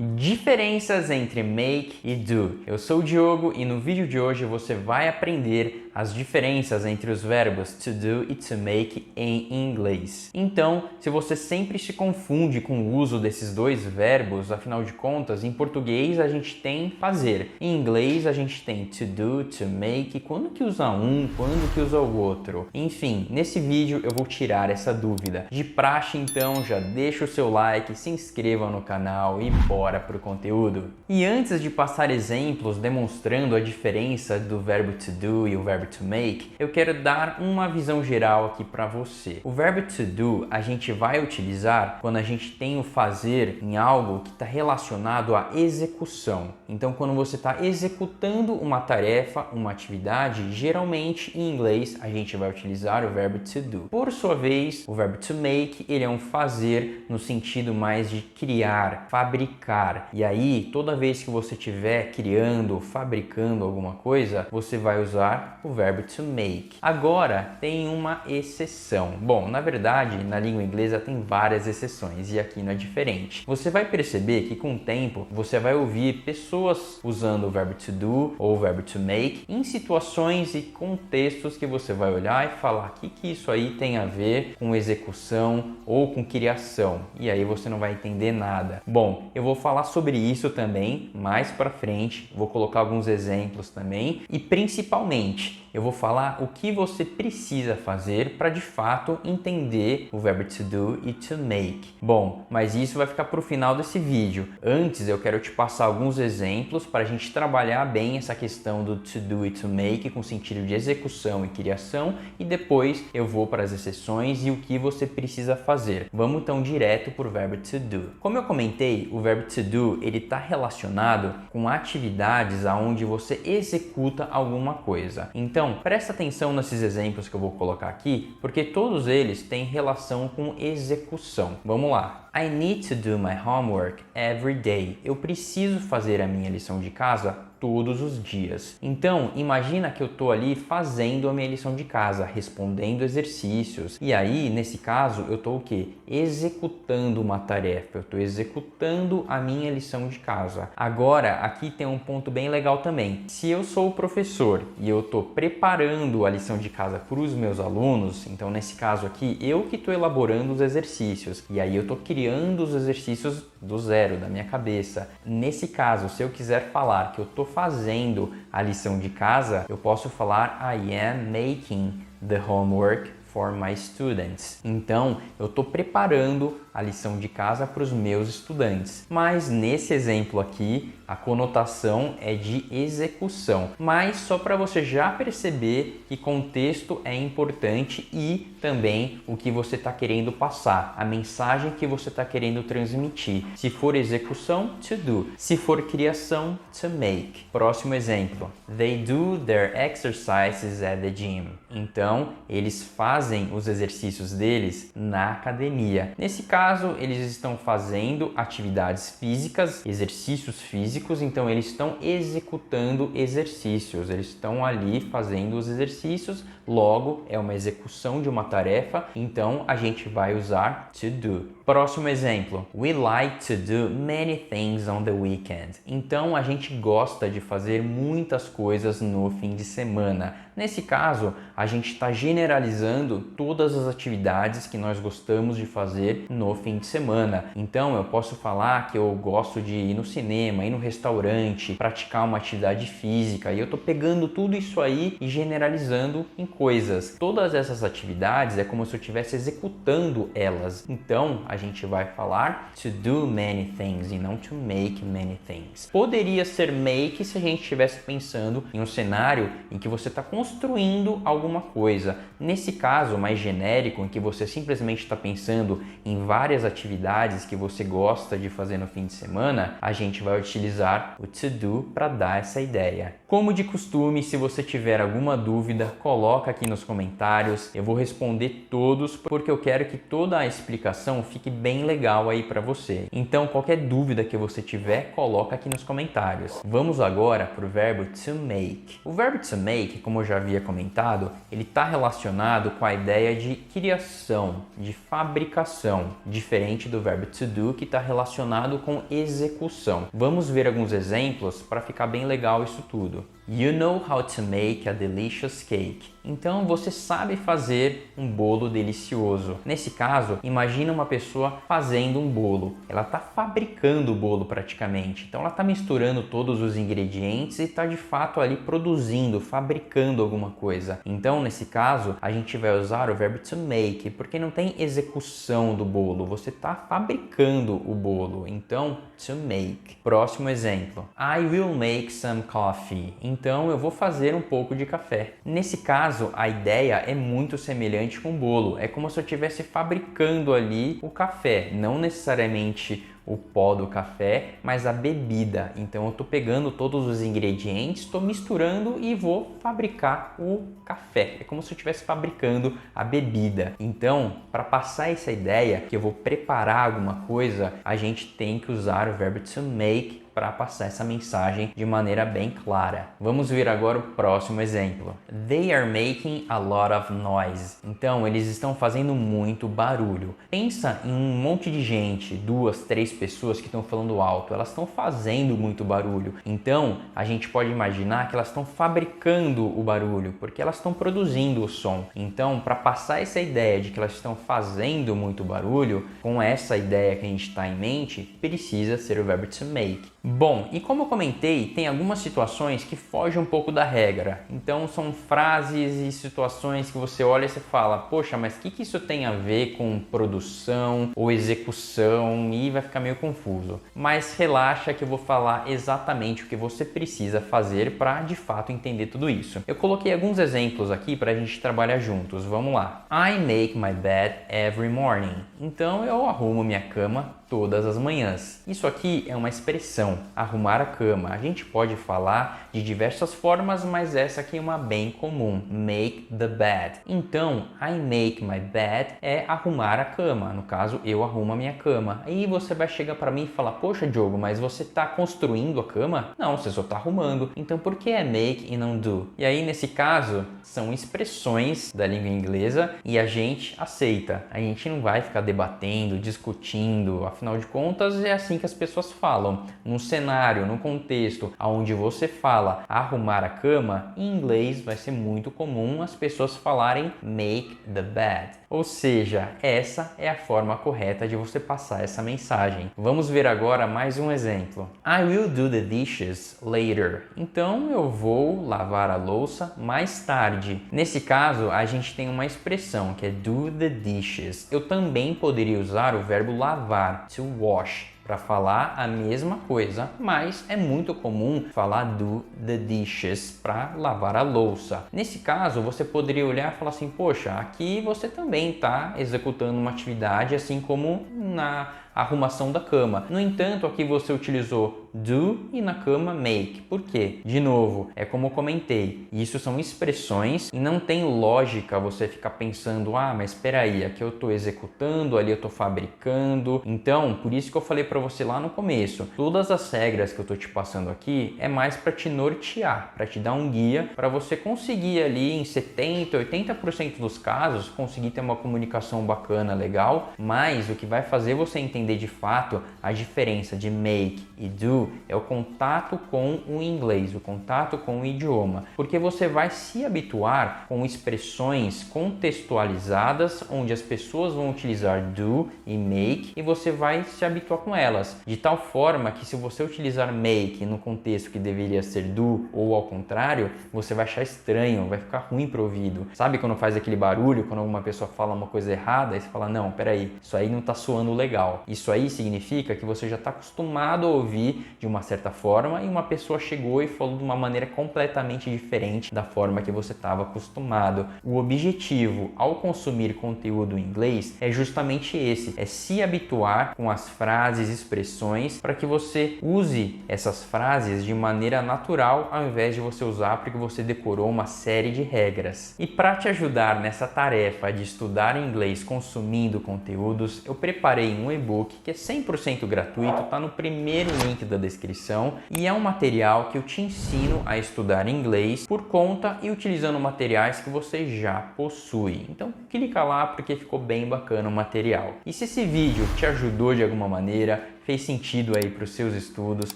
Diferenças entre make e do. Eu sou o Diogo e no vídeo de hoje você vai aprender as diferenças entre os verbos to do e to make em inglês. Então, se você sempre se confunde com o uso desses dois verbos, afinal de contas, em português a gente tem fazer, em inglês a gente tem to do, to make, quando que usa um, quando que usa o outro. Enfim, nesse vídeo eu vou tirar essa dúvida. De praxe, então, já deixa o seu like, se inscreva no canal e bora pro conteúdo. E antes de passar exemplos demonstrando a diferença do verbo to do e o verbo to make, eu quero dar uma visão geral aqui para você. O verbo to do a gente vai utilizar quando a gente tem o fazer em algo que está relacionado à execução. Então, quando você está executando uma tarefa, uma atividade, geralmente em inglês a gente vai utilizar o verbo to do. Por sua vez, o verbo to make ele é um fazer no sentido mais de criar, fabricar. E aí, toda vez que você estiver criando, fabricando alguma coisa, você vai usar o verbo to make. Agora, tem uma exceção. Bom, na verdade, na língua inglesa tem várias exceções e aqui não é diferente. Você vai perceber que com o tempo, você vai ouvir pessoas usando o verbo to do ou o verbo to make em situações e contextos que você vai olhar e falar o que isso aí tem a ver com execução ou com criação. E aí você não vai entender nada. Bom, eu vou falar sobre isso também mais para frente, vou colocar alguns exemplos também e principalmente eu vou falar o que você precisa fazer para de fato entender o verbo to do e to make. Bom, mas isso vai ficar para o final desse vídeo. Antes eu quero te passar alguns exemplos para a gente trabalhar bem essa questão do to do e to make com sentido de execução e criação e depois eu vou para as exceções e o que você precisa fazer. Vamos então direto para o verbo to do. Como eu comentei, o verbo to do ele está relacionado com atividades aonde você executa alguma coisa. Então, presta atenção nesses exemplos que eu vou colocar aqui, porque todos eles têm relação com execução. Vamos lá. I need to do my homework every day. Eu preciso fazer a minha lição de casa todos os dias. Então, imagina que eu estou ali fazendo a minha lição de casa, respondendo exercícios. E aí, nesse caso, eu estou o quê? Executando uma tarefa. Eu estou executando a minha lição de casa. Agora, aqui tem um ponto bem legal também. Se eu sou o professor e eu estou preparando a lição de casa para os meus alunos, então nesse caso aqui, eu que estou elaborando os exercícios. E aí eu estou criando os exercícios do zero, da minha cabeça. Nesse caso, se eu quiser falar que eu estou fazendo a lição de casa, eu posso falar I am making the homework for my students. Então, eu estou preparando a lição de casa para os meus estudantes. Mas nesse exemplo aqui, a conotação é de execução. Mas só para você já perceber que contexto é importante e também o que você está querendo passar, a mensagem que você está querendo transmitir. Se for execução, to do. Se for criação, to make. Próximo exemplo. They do their exercises at the gym. Então, eles fazem os exercícios deles na academia. Nesse caso, eles estão fazendo atividades físicas, exercícios físicos, então eles estão executando exercícios, eles estão ali fazendo os exercícios, logo é uma execução de uma tarefa, então a gente vai usar to do. Próximo exemplo. We like to do many things on the weekend. Então a gente gosta de fazer muitas coisas no fim de semana. Nesse caso, a gente está generalizando todas as atividades que nós gostamos de fazer no fim de semana. Então eu posso falar que eu gosto de ir no cinema, ir no restaurante, praticar uma atividade física e eu estou pegando tudo isso aí e generalizando em coisas. Todas essas atividades é como se eu estivesse executando elas. Então a gente vai falar to do many things e não to make many things. Poderia ser make se a gente estivesse pensando em um cenário em que você está construindo alguma coisa. Nesse caso mais genérico, em que você simplesmente está pensando em várias atividades que você gosta de fazer no fim de semana, a gente vai utilizar o to do para dar essa ideia. Como de costume, se você tiver alguma dúvida, coloca aqui nos comentários. Eu vou responder todos porque eu quero que toda a explicação fique bem legal aí para você. Então, qualquer dúvida que você tiver, coloca aqui nos comentários. Vamos agora para o verbo to make. O verbo to make, como eu já havia comentado, ele está relacionado com a ideia de criação, de fabricação, diferente do verbo to do, que está relacionado com execução. Vamos ver alguns exemplos para ficar bem legal isso tudo. You know how to make a delicious cake. Então você sabe fazer um bolo delicioso. Nesse caso, imagina uma pessoa fazendo um bolo. Ela está fabricando o bolo praticamente. Então ela está misturando todos os ingredientes e está de fato ali produzindo, fabricando alguma coisa. Então nesse caso, a gente vai usar o verbo to make, porque não tem execução do bolo. Você está fabricando o bolo. Então, to make. Próximo exemplo. I will make some coffee. Então eu vou fazer um pouco de café. Nesse caso, a ideia é muito semelhante com o bolo. É como se eu estivesse fabricando ali o café, não necessariamente o pó do café, mas a bebida. Então eu estou pegando todos os ingredientes, estou misturando e vou fabricar o café. É como se eu estivesse fabricando a bebida. Então, para passar essa ideia que eu vou preparar alguma coisa, a gente tem que usar o verbo to make para passar essa mensagem de maneira bem clara. Vamos ver agora o próximo exemplo. They are making a lot of noise. Então, eles estão fazendo muito barulho. Pensa em um monte de gente, 2, 3 pessoas que estão falando alto. Elas estão fazendo muito barulho. Então, a gente pode imaginar que elas estão fabricando o barulho, porque elas estão produzindo o som. Então, para passar essa ideia de que elas estão fazendo muito barulho, com essa ideia que a gente está em mente, precisa ser o verbo to make. Bom, e como eu comentei, tem algumas situações que fogem um pouco da regra. Então são frases e situações que você olha e você fala, poxa, mas o que isso tem a ver com produção ou execução? E vai ficar meio confuso. Mas relaxa que eu vou falar exatamente o que você precisa fazer para de fato entender tudo isso. Eu coloquei alguns exemplos aqui para a gente trabalhar juntos. Vamos lá. I make my bed every morning. Então eu arrumo minha cama todas as manhãs. Isso aqui é uma expressão, arrumar a cama. A gente pode falar de diversas formas, mas essa aqui é uma bem comum, make the bed. Então, I make my bed é arrumar a cama. No caso, eu arrumo a minha cama. Aí você vai chegar para mim e falar, poxa, Diogo, mas você está construindo a cama? Não, você só está arrumando. Então, por que é make e não do? E aí, nesse caso, são expressões da língua inglesa e a gente aceita. A gente não vai ficar debatendo, discutindo. Afinal de contas, é assim que as pessoas falam. Num cenário, num contexto onde você fala arrumar a cama, em inglês vai ser muito comum as pessoas falarem make the bed. Ou seja, essa é a forma correta de você passar essa mensagem. Vamos ver agora mais um exemplo. I will do the dishes later. Então eu vou lavar a louça mais tarde. Nesse caso, a gente tem uma expressão que é do the dishes. Eu também poderia usar o verbo lavar, to wash, para falar a mesma coisa, mas é muito comum falar do the dishes para lavar a louça. Nesse caso, você poderia olhar e falar assim, poxa, aqui você também está executando uma atividade assim como na arrumação da cama. No entanto, aqui você utilizou do e na cama make. Por quê? De novo, é como eu comentei, isso são expressões e não tem lógica você ficar pensando, mas espera aí, aqui eu estou executando, ali eu estou fabricando. Então, por isso que eu falei para você lá no começo, todas as regras que eu estou te passando aqui é mais para te nortear, para te dar um guia, para você conseguir ali em 70, 80% dos casos, conseguir ter uma comunicação bacana, legal, mas o que vai fazer você entender de fato a diferença de make e do é o contato com o inglês, o contato com o idioma, porque você vai se habituar com expressões contextualizadas onde as pessoas vão utilizar do e make e você vai se habituar com elas, de tal forma que se você utilizar make no contexto que deveria ser do ou ao contrário, você vai achar estranho, vai ficar ruim pro ouvido. Sabe quando faz aquele barulho, quando alguma pessoa fala uma coisa errada, aí você fala, não, peraí, isso aí não tá soando legal. Isso aí significa que você já está acostumado a ouvir de uma certa forma e uma pessoa chegou e falou de uma maneira completamente diferente da forma que você estava acostumado. O objetivo ao consumir conteúdo em inglês é justamente esse, é se habituar com as frases e expressões para que você use essas frases de maneira natural ao invés de você usar porque você decorou uma série de regras. E para te ajudar nessa tarefa de estudar inglês consumindo conteúdos, eu preparei um e-book e-book que é 100% gratuito, está no primeiro link da descrição e é um material que eu te ensino a estudar inglês por conta e utilizando materiais que você já possui. Então clica lá porque ficou bem bacana o material. E se esse vídeo te ajudou de alguma maneira, fez sentido aí para os seus estudos,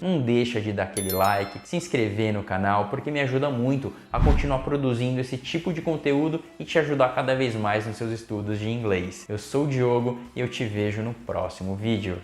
não deixa de dar aquele like, se inscrever no canal, porque me ajuda muito a continuar produzindo esse tipo de conteúdo e te ajudar cada vez mais nos seus estudos de inglês. Eu sou o Diogo e eu te vejo no próximo vídeo.